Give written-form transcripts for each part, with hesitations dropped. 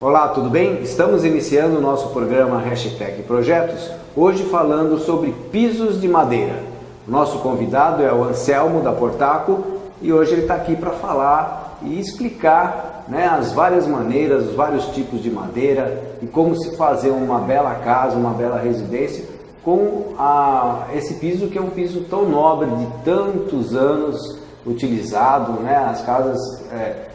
Olá, tudo bem? Estamos iniciando o nosso programa Hashtag Projetos, hoje falando sobre pisos de madeira. Nosso convidado é o Anselmo da Portaco e hoje ele está aqui para falar e explicar as várias maneiras, os vários tipos de madeira e como se fazer uma bela casa, uma bela residência com esse piso que é um piso tão nobre, de tantos anos utilizado, As casas,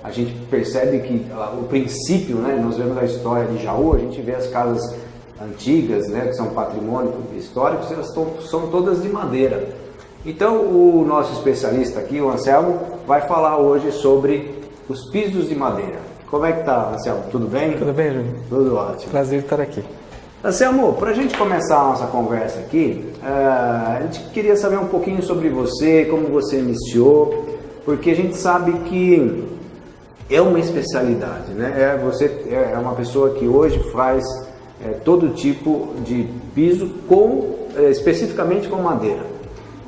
a gente percebe que o princípio, nós vemos a história de Jaú, a gente vê as casas antigas, que são patrimônio histórico, elas são todas de madeira. Então o nosso especialista aqui, o Anselmo, vai falar hoje sobre os pisos de madeira. Como é que tá, Anselmo? Tudo bem? Tudo bem, Júlio? Tudo ótimo. Prazer estar aqui. Anselmo, para a gente começar a nossa conversa aqui, a gente queria saber um pouquinho sobre você, como você iniciou, porque a gente sabe que é uma especialidade, Você é uma pessoa que hoje faz todo tipo de piso especificamente com madeira.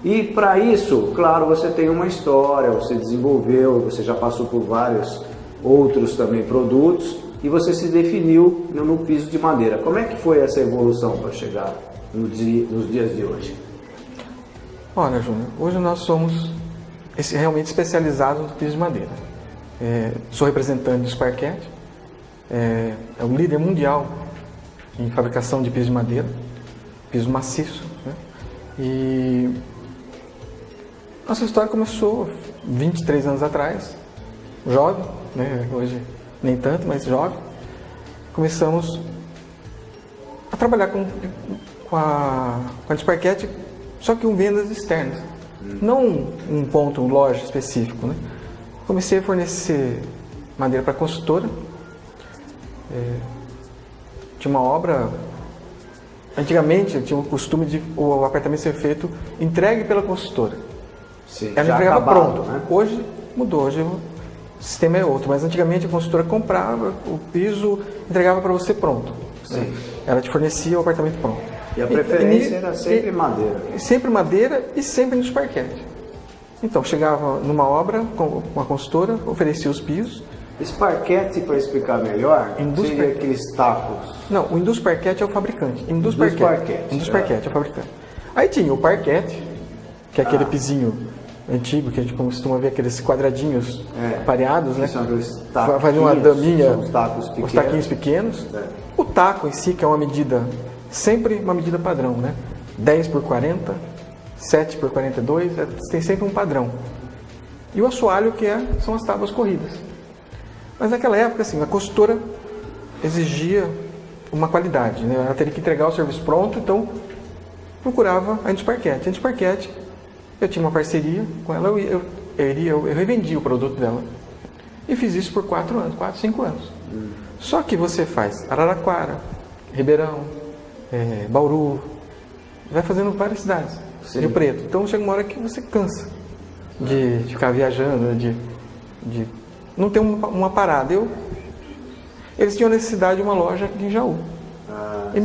E para isso, claro, você tem uma história, você desenvolveu, você já passou por vários outros também produtos, e você se definiu no piso de madeira. Como é que foi essa evolução para chegar nos dias de hoje? Olha, Júnior, hoje nós somos realmente especializados no piso de madeira. Sou representante do Sparketti, é um líder mundial em fabricação de piso de madeira, piso maciço. E nossa história começou 23 anos atrás, jovem, hoje nem tanto, mas jovem. Começamos a trabalhar com a Sparketti, só que com vendas externas, não um ponto, uma loja específico. Comecei a fornecer madeira para a construtora. Tinha uma obra, antigamente eu tinha o costume de o apartamento ser feito entregue pela construtora. Sim, ela entregava pronto. Hoje mudou, hoje o sistema é outro, mas antigamente a construtora comprava o piso, entregava para você pronto. Sim. Ela te fornecia o apartamento pronto. E a preferência era sempre madeira. Sempre madeira e sempre no Sparketti. Então, chegava numa obra com a consultora, oferecia os pisos. Sparketti, para explicar melhor, seria aqueles tacos. Não, o Indusparketti é o fabricante. Indusparketti é o fabricante. Aí tinha o Parketti, que é aquele pisinho antigo, que a gente costuma ver aqueles quadradinhos pareados, São aqueles tacos, fazia uma daminha, os tacos pequenos. Os taquinhos pequenos. O taco em si, que é uma medida, sempre uma medida padrão, 10 por 40, 7 por 42, tem sempre um padrão. E o assoalho, que são as tábuas corridas. Mas naquela época, assim, a consultora exigia uma qualidade, Ela teria que entregar o serviço pronto, então procurava a Indusparketti. A Indusparketti, eu tinha uma parceria com ela, eu revendia o produto dela. E fiz isso por 4 anos, 5 anos. Só que você faz Araraquara, Ribeirão, Bauru, vai fazendo várias cidades, Rio Preto. Então chega uma hora que você cansa de ficar viajando, de não ter uma parada. Eles tinham necessidade de uma loja aqui em Jaú. E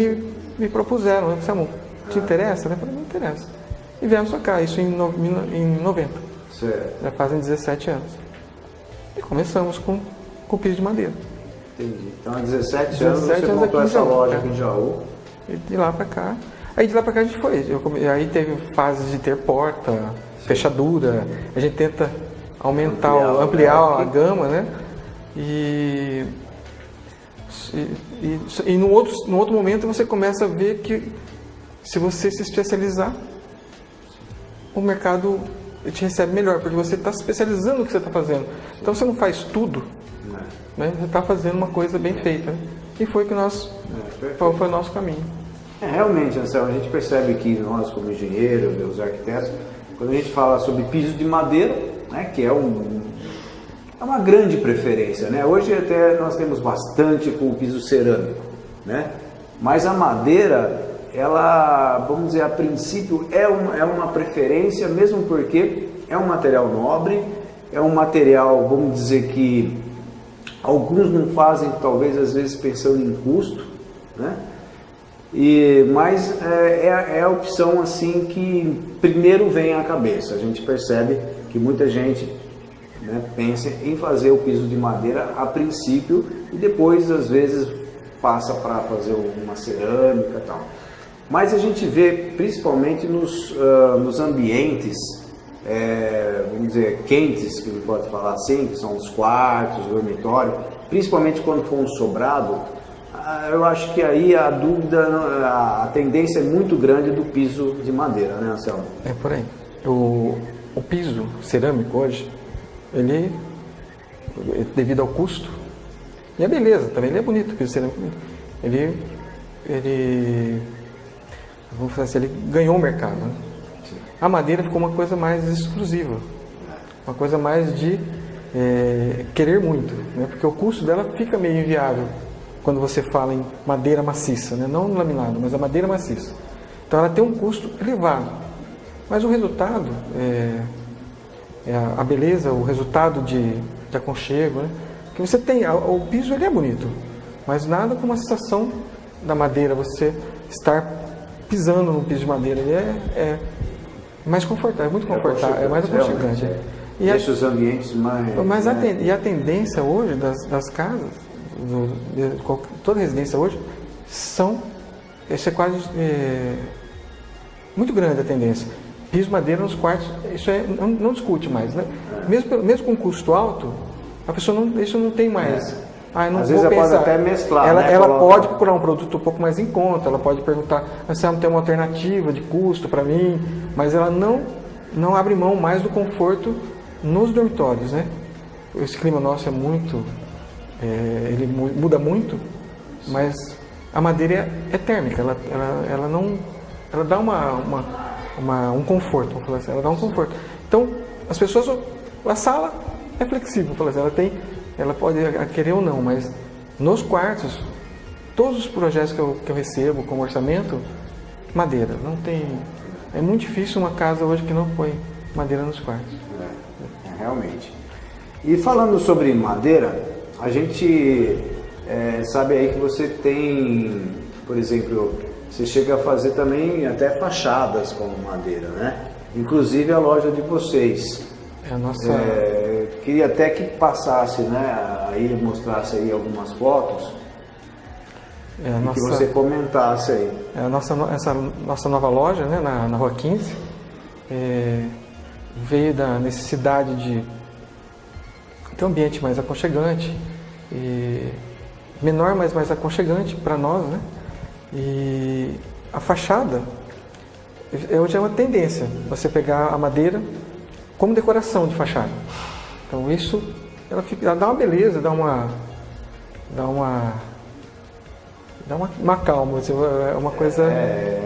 me propuseram, Samu, te interessa? Eu falei, não interessa. E viemos pra cá, isso em 90. Certo. Já fazem 17 anos. E começamos com o piso de madeira. Entendi. Então há 17 anos você montou essa loja aqui em Jaú. E de lá pra cá. Aí de lá pra cá a gente foi. Aí teve fases de ter porta, fechadura. A gente tenta ampliar a gama, E no outro momento você começa a ver que se você se especializar, o mercado te recebe melhor, porque você está se especializando no que você está fazendo. Então você não faz tudo, Você está fazendo uma coisa bem feita. E foi que foi o nosso caminho. Realmente, Anselmo, a gente percebe que nós, como engenheiros, os arquitetos, quando a gente fala sobre piso de madeira, que é uma grande preferência, Hoje até nós temos bastante com o piso cerâmico, Mas a madeira, ela, vamos dizer, a princípio é uma preferência, mesmo porque é um material nobre, é um material, vamos dizer, que alguns não fazem, talvez às vezes pensando em custo, Mas é a opção assim que primeiro vem à cabeça. A gente percebe que muita gente pensa em fazer o piso de madeira a princípio, e depois, às vezes, passa para fazer uma cerâmica e tal. Mas a gente vê, principalmente nos ambientes, vamos dizer, quentes, que a gente pode falar assim, que são os quartos, o dormitório, principalmente quando for um sobrado, eu acho que aí a dúvida, a tendência é muito grande do piso de madeira, né, Anselmo? É por aí. O piso cerâmico hoje, ele, devido ao custo, e a beleza também, ele é bonito, o piso cerâmico. Vamos falar assim, ele ganhou o mercado, né? A madeira ficou uma coisa mais exclusiva, uma coisa mais de querer muito, né? Porque o custo dela fica meio inviável quando você fala em madeira maciça, né? Não laminado, mas a madeira maciça. Então ela tem um custo elevado, mas o resultado, a beleza, o resultado de aconchego, né? Que você tem, o piso ele é bonito, mas nada como a sensação da madeira, você estar pisando no piso de madeira, ele é mais confortável, é muito confortável, é mais aconchegante. E deixa os ambientes mais... E a tendência hoje das casas, toda residência hoje, isso é quase muito grande a tendência. Piso madeira nos quartos, isso não discute mais, né? Mesmo com custo alto, a pessoa não tem mais. Às vezes ela pode até mesclar, ela pode procurar um produto um pouco mais em conta, ela pode perguntar se ela não tem uma alternativa de custo para mim, mas ela não abre mão mais do conforto nos dormitórios, né? Esse clima nosso é muito, ele muda muito, mas a madeira é térmica, ela dá um conforto, vamos falar assim, ela dá um conforto. Então, as pessoas, a sala é flexível, vamos falar assim, ela pode querer ou não, mas nos quartos, todos os projetos que eu recebo como orçamento, madeira, não tem, é muito difícil uma casa hoje que não põe madeira nos quartos. Realmente. E falando sobre madeira, a gente sabe aí que você tem, por exemplo, você chega a fazer também até fachadas com madeira, né? Inclusive a loja de vocês. Queria até que passasse, né? Aí mostrasse aí algumas fotos. Que você comentasse aí. Essa nossa nova loja, né, na Rua 15, veio da necessidade de ter um ambiente mais aconchegante, menor, mas mais aconchegante para nós, né? E a fachada, hoje é uma tendência, você pegar a madeira como decoração de fachada. Então isso, ela dá uma beleza, dá uma calma, é uma coisa,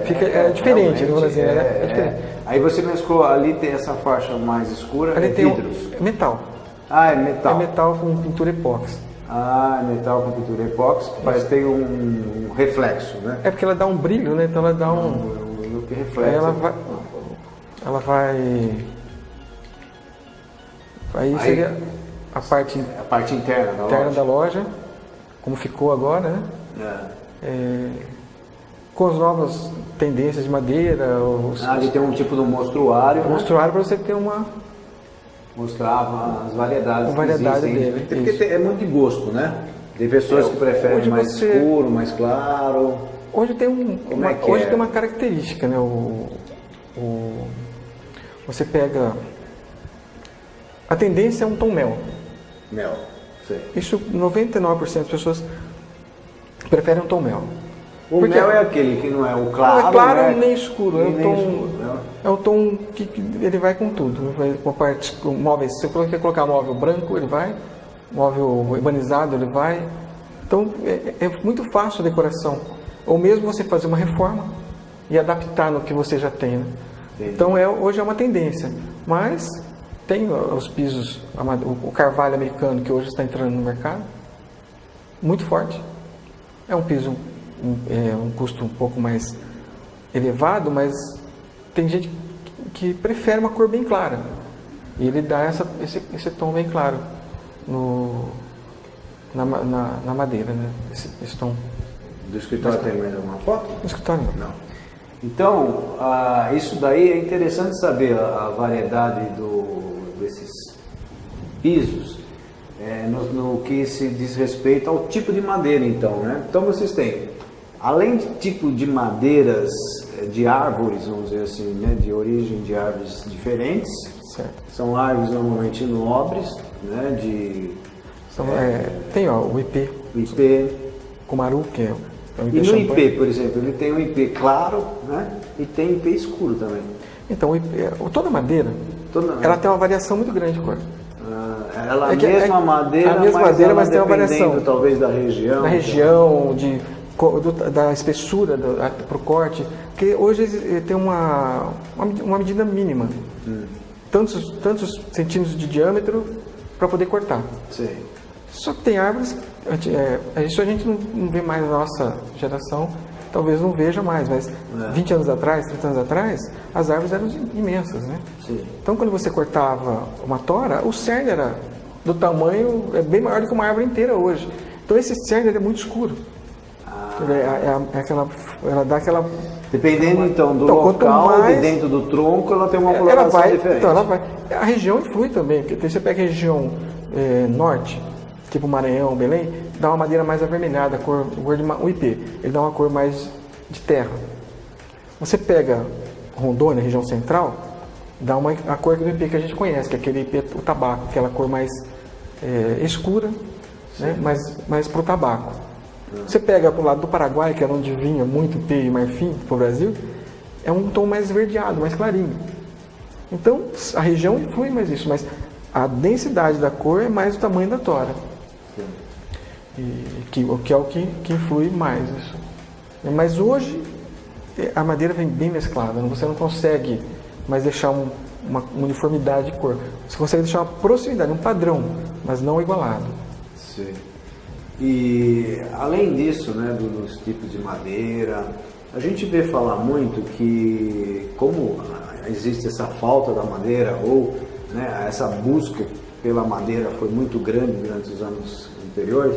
fica diferente, vamos dizer, é diferente. Aí você mesclou, ali tem essa faixa mais escura, ali tem vidros? Metal. Ah, é metal. É metal com pintura epóxi. Ah, metal com pintura epóxi, que parece que tem um reflexo, né? É porque ela dá um brilho, né? Então ela dá que reflexo. Ela vai... Aí seria a parte interna da loja, como ficou agora, né? Com as novas tendências de madeira. Ali tem um tipo de mostruário. Mostruário para você ter mostrar as variedades. A variedade dele. Porque é muito de gosto, né? Tem pessoas que preferem mais escuro, mais claro. Hoje tem tem uma característica, né? Você pega... A tendência é um tom mel. Mel, sei. Isso, 99% das pessoas preferem um tom mel. O mel é aquele que não é o claro, não é claro, né? nem escuro. É o tom que ele vai com tudo. Com a parte com móveis. Se você quer colocar móvel branco, ele vai. Móvel urbanizado, ele vai. Então é muito fácil a decoração. Ou mesmo você fazer uma reforma e adaptar no que você já tem. Né? Então hoje é uma tendência. Mas tem os pisos, o carvalho americano que hoje está entrando no mercado, muito forte. É um piso, um custo um pouco mais elevado, mas tem gente que prefere uma cor bem clara. E ele dá esse tom bem claro na madeira, né? Esse tom. Do escritório tem mais alguma foto? Do escritório não. Então, isso daí é interessante saber a variedade desses pisos. no que se diz respeito ao tipo de madeira, então, né? Então vocês têm, além de tipo de madeiras de árvores, vamos dizer assim, né? De origem de árvores diferentes, certo. São árvores normalmente nobres, né? Tem o ipê. O ipê. Cumaru, que é o ipê. E no champanhe. ipê, por exemplo, ele tem um ipê claro, né? E tem ipê escuro também. Então, toda madeira, ela tem uma variação muito grande de cor. Ela mesma madeira, a mesma madeira, mas tem uma variação. Talvez da região. Da região, da espessura para o corte. Porque hoje tem uma medida mínima. Tantos centímetros de diâmetro para poder cortar. Sim. Só que tem árvores, isso a gente não vê mais na nossa geração, talvez não veja mais, mas 20 anos atrás, 30 anos atrás, as árvores eram imensas, né? Sim. Então, quando você cortava uma tora, o cerne era do tamanho, bem maior do que uma árvore inteira hoje. Então, esse cerne é muito escuro. Ela dá aquela... Dependendo, então, do local, de dentro do tronco, ela tem uma coloração diferente. Então, ela vai. A região influi também, porque você pega a região norte, tipo Maranhão, Belém, dá uma madeira mais avermelhada, o ipê, ele dá uma cor mais de terra. Você pega Rondônia, região central, dá a cor do ipê que a gente conhece, que é aquele ipê, o tabaco, aquela cor mais escura, né, mais para o tabaco. Você pega para o lado do Paraguai, que era onde vinha muito ipê e marfim para o Brasil, é um tom mais esverdeado, mais clarinho. Então, a região influi mais isso, mas a densidade da cor é mais o tamanho da tora. Que é o que influi mais isso. Mas hoje a madeira vem bem mesclada, você não consegue mais deixar uma uniformidade de cor. Você consegue deixar uma proximidade, um padrão, mas não igualado. Sim. E além disso, né, dos tipos de madeira, a gente vê falar muito que como existe essa falta da madeira ou, né, essa busca pela madeira foi muito grande durante os anos anteriores,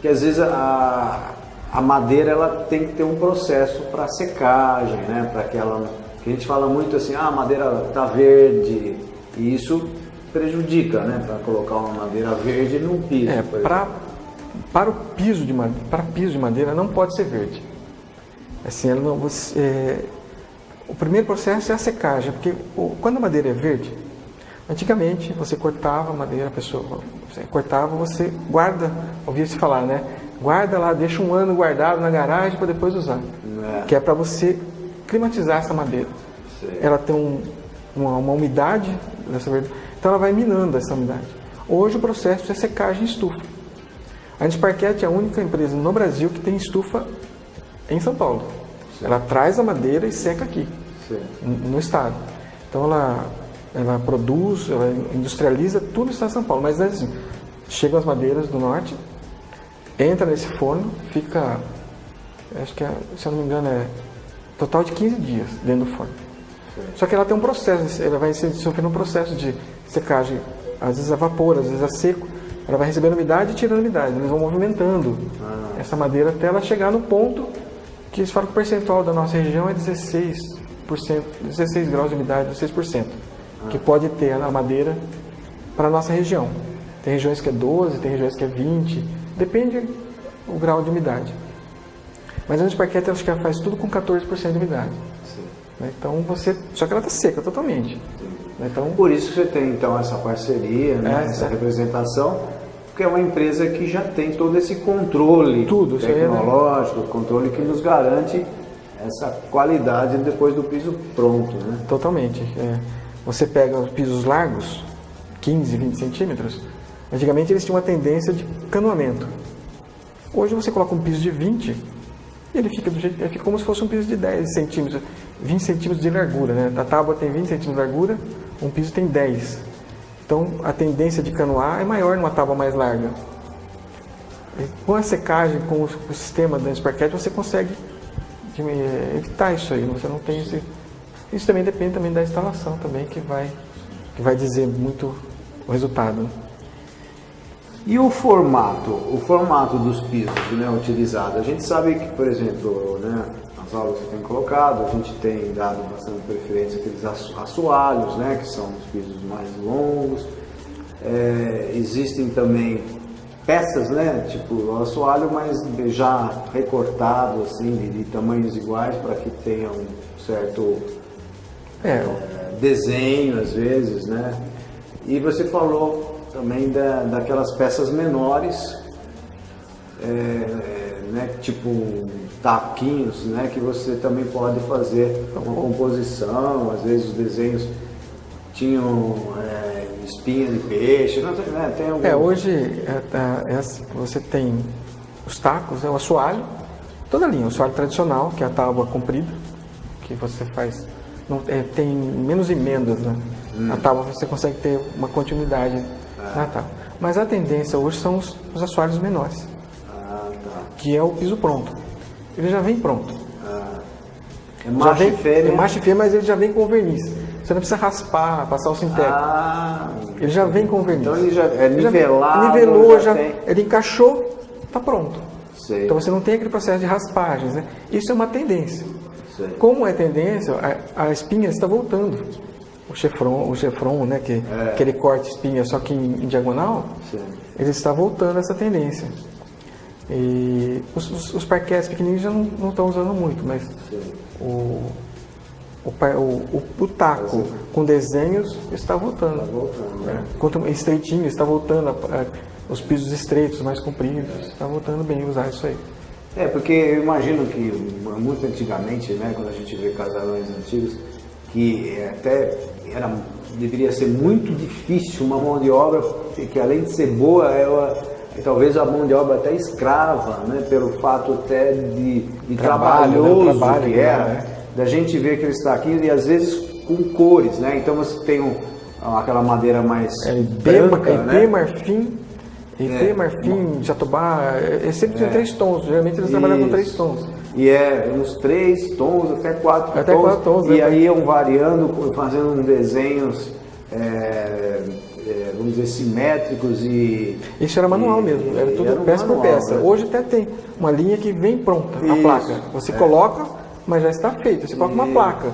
que às vezes a madeira ela tem que ter um processo para secagem, né, para que a gente fala muito assim, a madeira está verde, e isso prejudica, né, para colocar uma madeira verde num piso. Para piso de madeira não pode ser verde. Assim, o primeiro processo é a secagem, porque quando a madeira é verde, antigamente você cortava a madeira, você guarda, ouvia-se falar, né? Guarda lá, deixa um ano guardado na garagem para depois usar. Que é para você climatizar essa madeira. Sim. Ela tem uma umidade dessa verdade, então ela vai minando essa umidade. Hoje o processo é secagem em estufa. A Insparquet é a única empresa no Brasil que tem estufa em São Paulo. Sim. Ela traz a madeira e seca aqui, no estado. Então ela produz, ela industrializa tudo no estado de São Paulo. Mas assim, chegam as madeiras do norte, entra nesse forno, fica, acho que se eu não me engano total de 15 dias dentro do forno. Sim. Só que ela tem um processo, ela vai sofrendo um processo de secagem, às vezes a vapor, às vezes a seco. Ela vai recebendo umidade e tirando umidade. Eles vão movimentando essa madeira até ela chegar no ponto que eles falam que o percentual da nossa região é 16%, 16 graus de umidade, 16%, que pode ter na madeira para a nossa região. Tem regiões que é 12, tem regiões que é 20, depende do grau de umidade. Mas a Insparquet, acho que ela faz tudo com 14% de umidade. Sim. Então só que ela está seca totalmente. Então, por isso que você tem então essa parceria, né, essa representação, porque é uma empresa que já tem todo esse controle tecnológico, controle que nos garante essa qualidade depois do piso pronto, né? Totalmente. Você pega os pisos largos, 15, 20 centímetros, antigamente eles tinham uma tendência de canoamento. Hoje você coloca um piso de 20 e ele fica como se fosse um piso de 10 centímetros, 20 centímetros de largura, né? A tábua tem 20 centímetros de largura, um piso tem 10. Então a tendência de canoar é maior numa tábua mais larga. Com a secagem, com o sistema da Insparquet, você consegue evitar isso aí. Você não tem esse... Isso também depende também da instalação também, que vai dizer muito o resultado. E o formato dos pisos, né, utilizados? A gente sabe que, por exemplo, né, nas aulas que você tem colocado, a gente tem dado bastante preferência àqueles assoalhos, né, que são os pisos mais longos. existem também peças, né, tipo o assoalho, mas já recortado assim, de tamanhos iguais para que tenha um certo desenho às vezes, né? E você falou também daquelas peças menores, né, tipo taquinhos, né, que você também pode fazer uma composição. Às vezes os desenhos tinham espinha de peixe, não, né, tem algum... Hoje você tem os tacos, o assoalho, toda a linha, o assoalho tradicional, que é a tábua comprida, que você faz, tem menos emendas, né? A tábua você consegue ter uma continuidade na tábua. Mas a tendência hoje são os assoalhos menores, que é o piso pronto. Ele já vem pronto. É macho e fêmea? É macho e fêmea, mas ele já vem com verniz. Você não precisa raspar, passar o sintético. Ele já vem com verniz. Então ele já é nivelado, nivelou, ele encaixou, está pronto. Sei. Então você não tem aquele processo de raspagens, né? Isso é uma tendência. Sei. Como é tendência, a espinha está voltando. O chevron, né, que aquele corte espinha só que em diagonal, ele está voltando essa tendência. E os parquets pequeninos já não estão usando muito, mas o taco com desenhos está voltando. Está voltando, né? Quanto estreitinho, está voltando. Os pisos estreitos, mais compridos, está voltando bem usar isso aí. Porque eu imagino que muito antigamente, né, quando a gente vê casarões antigos, que até deveria ser muito difícil uma mão de obra que, além de ser boa, talvez a mão de obra até escrava, né, pelo fato até de trabalhoso que era, né? Da gente ver aqueles taquinhos e às vezes com cores, né? Então você tem aquela madeira mais branca, né? Marfim, marfim, jatobá, sempre tem 3 tons, geralmente eles trabalham com 3 tons. E uns 3 tons, até 4 até tons. 4 tons. E aí iam variando, fazendo desenhos, vamos dizer, simétricos e... Isso era manual mesmo, era tudo peça por peça. Né? Hoje até tem uma linha que vem pronta, a placa. Você coloca, mas já está feito, você coloca uma placa.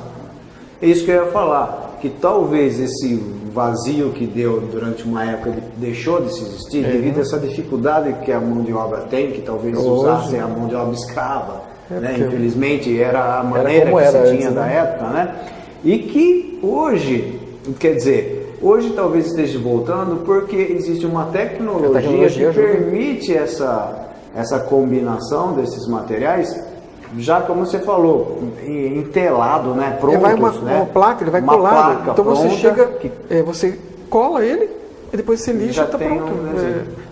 Isso que eu ia falar, que talvez esse vazio que deu durante uma época deixou de se existir devido a essa dificuldade que a mão de obra tem, que talvez usassem a mão de obra escrava, né? Infelizmente era a maneira que se tinha da época, né? E que hoje, quer dizer, hoje talvez esteja voltando porque existe uma tecnologia que permite essa combinação desses materiais, já como você falou, entelado, né? Prontos, vai uma placa, ele vai colado. Então você chega, você cola ele e depois você lixa e está pronto.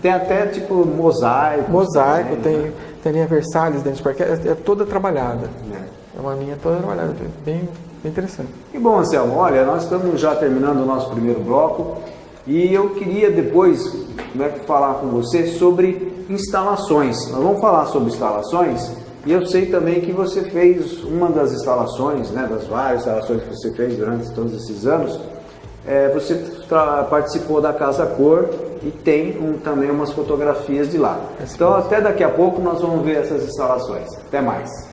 Tem até tipo mosaico. Mosaico, tem a linha Versalhes dentro do parque, é toda trabalhada. É uma linha toda trabalhada, bem interessante. E bom, Anselmo, olha, nós estamos já terminando o nosso primeiro bloco e eu queria depois falar com você sobre instalações. Nós vamos falar sobre instalações. E eu sei também que você fez uma das instalações, né, das várias instalações que você fez durante todos esses anos, você participou da Casa Cor e tem também umas fotografias de lá. Então até daqui a pouco nós vamos ver essas instalações. Até mais.